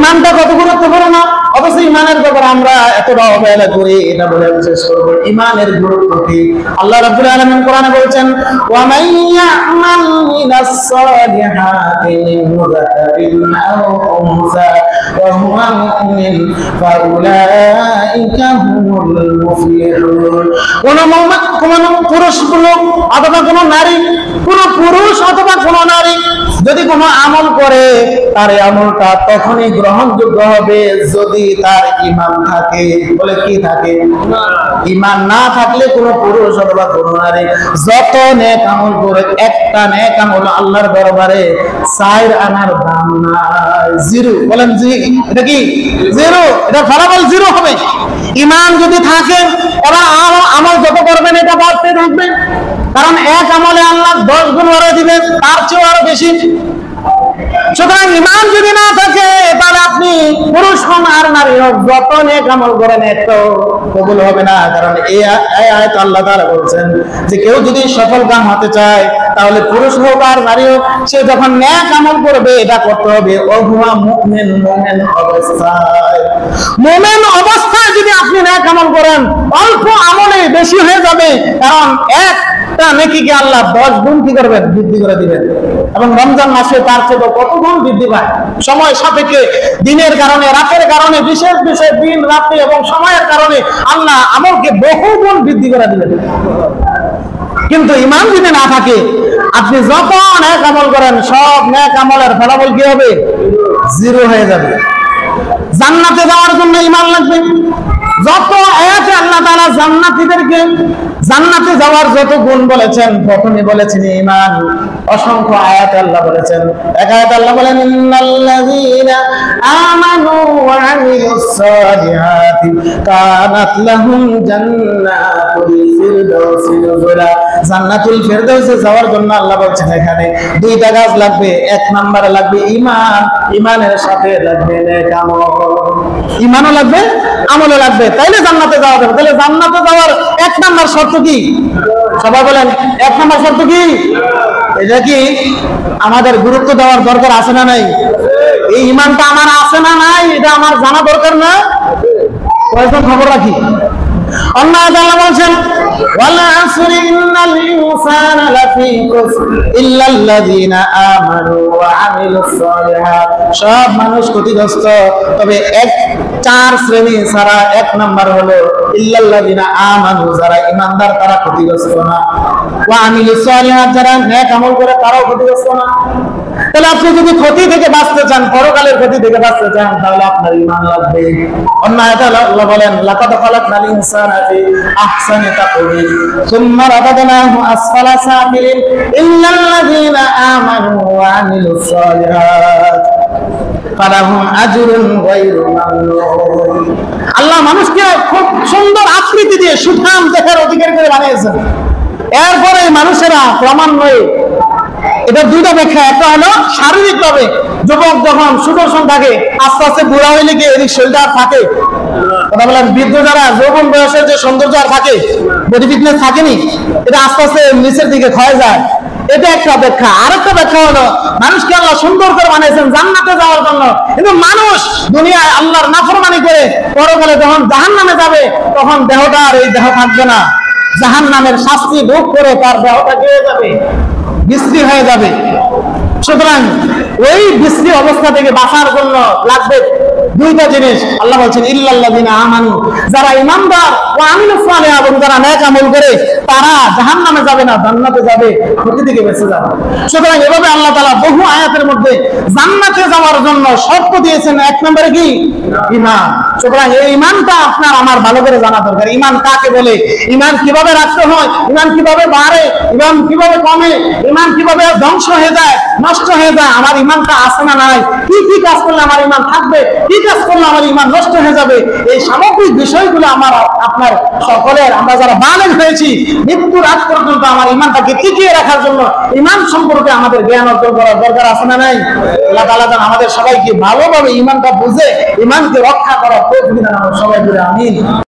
ইমানটা কত গুরুত্বপূর্ণ না, অথচ ইমানের ব্যাপারে আমরা এতটা অবহেলা করি। এটা বলে শেষ করব, ইমানের গুরুত্ব কি। আল্লাহ রাব্বুল আলামিন কোরআনে বলেছেন, ওয়া মান ইয়া'মাল মিনাস সালিহাতি মিন যাকারিন আও উনসা ওয়া হুয়া মুমিন ফাউলাইকা হুমুল মুফলিহুন। কোন পুরুষ অথবা কোন নারী, কোন পুরুষ অথবা কোন নারী যদি কোনো আমল করে, তার আমলটা তখনই গ্রহণযোগ্য হবে যদি তার ঈমান থাকে। বলে কি থাকে? ঈমান না থাকলে কোন পুরুষ অথবা কোন নারী যত নেক আমল করে, একটা নেক আমল আল্লাহর দরবারে 4 আনার দাম নাই, জিরো। বলেন জি, এটা কি জিরো? এটা ফলাফল জিরো হবে। ঈমান যদি থাকে, এবার আমল যত করবেন এটা বাড়তে থাকবে, কারণ এক আমলে আল্লাহ 10 গুণ বাড়িয়ে দিবেন, তার চেয়ে আরো বেশি। সুতরাং ঈমান যদি না থাকে, তাহলে আপনি পুরুষ হন আর নারী হোক, যত নেক আমল করেন একটু কবুল হবে না। কারণ এই আয়াত আল্লাহ তাআলা বলছেন যে কেউ যদি সফল কাম হতে চায়, তাহলে পুরুষ হোক আর নারী হোক, সে যখন নেক আমল করবে এটা করতে হবে ওহুয়া মুমিন, মুমিন অবস্থায়। মুমিন অবস্থায় যদি আপনি নেক আমল করেন, অল্প আমলে বেশি হয়ে যাবে, কারণ একটা নেকিকে আল্লাহ 10 গুণ কি করবেন? বৃদ্ধি করে দিবেন। এবং রমজান মাসে তার চেয়ে কত গুণ বৃদ্ধি পায়। সময় সাপেক্ষে, দিনের কারণে, রাতের কারণে, বিশেষ বিশেষ দিন রাত্রি এবং সময়ের কারণে আল্লাহ আমলকে বহু গুণ বৃদ্ধি করে দিবেন। কিন্তু ঈমান যদি না থাকে, আপনি যত নেক আমল করেন, সব নেক আমলের ফলাফল কি হবে? জিরো হয়ে যাবে। জান্নাতে যাওয়ার জন্য ঈমান লাগবে। যত আয়াতে আল্লাহ তাআলা জান্নাতীদেরকে জান্নাতে যাওয়ার যত গুণ বলেছেন, প্রথমে বলেছেন ঈমান। অসংখ্য আয়াতে আল্লাহ বলেছেন। এক আয়াতে আল্লাহ বলেন, ইন্নাল্লাযীনা আমানু ওয়া আমিলুস সালিহাতি কানাত লাহুম জান্নাতুল ফিরদাউসি নুজুলা। জান্নাতুল ফিরদাউসে যাওয়ার জন্য আল্লাহ বলছেন এখানে 2টা কাজ লাগবে। এক নম্বরে লাগবে ঈমান, ঈমানের সাথে লাগবে নেক আমল। ঈমানও লাগবে, আমলও লাগবে, তাইলে জান্নাতে যাওয়া যাবে। তাহলে জান্নাতে যাওয়ার 1 নাম্বার শর্ত কি? সবাই বলেন, 1 নাম্বার শর্ত কি? এটা কি আমাদের গুরুত্ব দেওয়ার দরকার আছে না নাই? এই ঈমানটা আমার আছে না নাই, এটা আমার জানা দরকার না? কয়েকজন খবর রাখি। আল্লাহ তাআলা বলেন, ওয়াল আসরি ইন্নাল ইনসানা লাফি খুসর ইল্লাল্লাযীনা আমানু ওয়া আমিলুস সালিহাত। সব মানুষ ক্ষতিগ্রস্ত, তবে 4 শ্রেণী ছাড়া। 1 নাম্বার হলো ইল্লাল্লাযীনা আমানু, যারা ঈমানদার তারা ক্ষতিগ্রস্ত না। ওয়া আমিলুস সালিহাত, যারা নেক আমল করে তারাও ক্ষতিগ্রস্ত না। তাহলে আপনি যদি ক্ষতি থেকে বাঁচতে চান, পরকালের ক্ষতি থেকে বাঁচতে চান, তাহলে আপনার ঈমান লাগবে। অন্য আয়াতে আল্লাহ বলেন, লাকাদ খালাকনাল ইনসানা ফি আহসানি তাকওয়িম সুম্মা রাদাদনাহু আসফালা সাফিলিন ইল্লাল্লাযীনা আমানু ওয়া আমিলুস সালিহাত ফালাহুম আজরুন গায়রু মামনুন। আল্লাহ মানুষকে খুব সুন্দর আকৃতি দিয়ে সুঠাম দেহের অধিকারী করে বানিয়েছেন। এরপরে মানুষেরা ক্রমান্বয়ে, এটা 2টা ব্যাখ্যা। একটা হলো শারীরিক ভাবে, যুবক যখন সুদর্শন থাকে, আস্তে আস্তে বুড়া হইলে কি এর শরীরটা আর থাকে? কথা বলেন, বৃদ্ধ যারা যৌবন বয়সের যে সৌন্দর্য আর থাকে, বডি ফিটনেস থাকেনি, এটা আস্তে আস্তে নিচের দিকে ক্ষয় যায়। এটা একটা ব্যাখ্যা। আরেকটা ব্যাখ্যা হলো মানুষকে আল্লাহ সুন্দর করে বানিয়েছেন জান্নাতে যাওয়ার জন্য, কিন্তু মানুষ দুনিয়ায় আল্লাহর নাফরমানি করে পরকালে যখন জাহান্নামে যাবে, তখন দেহটা আর এই দেহ থাকবে না। জাহান্নামের শাস্তি ভোগ করে তার দেহটা কি হয়ে যাবে? বিশ্রী হয়ে যাবে। সুতরাং ওই বিশ্রী অবস্থা থেকে বাঁচার জন্য লাগবে 2টা জিনিস। আল্লাহ বলছেন, ইল্লাল্লাযীনা আমানু, যারা ঈমানদার, ওয়া আমিলুস সালিহাত, এবং যারা নেক আমল করে, তারা জাহান্নামে যাবে না, জান্নাতে যাবে, ক্ষতি থেকে বেঁচে যাবে। সুতরাং এভাবে আল্লাহ তাআলা বহু আয়াতের মধ্যে জান্নাতে যাওয়ার জন্য শর্ত দিয়েছেন। 1 নম্বরে কি? ঈমান। সুতরাং এই ঈমানটা আপনার আমার ভালো করে জানা দরকার। ঈমান কাকে বলে? ঈমান কিভাবে রাখতে হয়? ঈমান কিভাবে বাড়ে? ঈমান কিভাবে কমে? ঈমান কিভাবে ধ্বংস হয়ে যায়, নষ্ট হয়ে যায়? আমার ঈমানটা আছে না নাই? কি কি কাজ করলে আমার ঈমান থাকবে, কি কাজ করলে আমার ঈমান নষ্ট হয়ে যাবে? এই সামগ্রিক বিষয়গুলো আমার আপনার সকলের, আমরা যারা বালেগ হয়েছি, মৃত্যুর আগ পর্যন্ত আমার ঈমানটাকে টিকিয়ে রাখার জন্য ঈমান সম্পর্কে আমাদের জ্ঞান অর্জন করার দরকার আছে না নাই? আল্লাহ তাআলা আমাদের সবাইকে ভালোভাবে ঈমানটা বুঝে ঈমানকে রক্ষা করার তৌফিক দান করুন। সবাই বলে আমিন।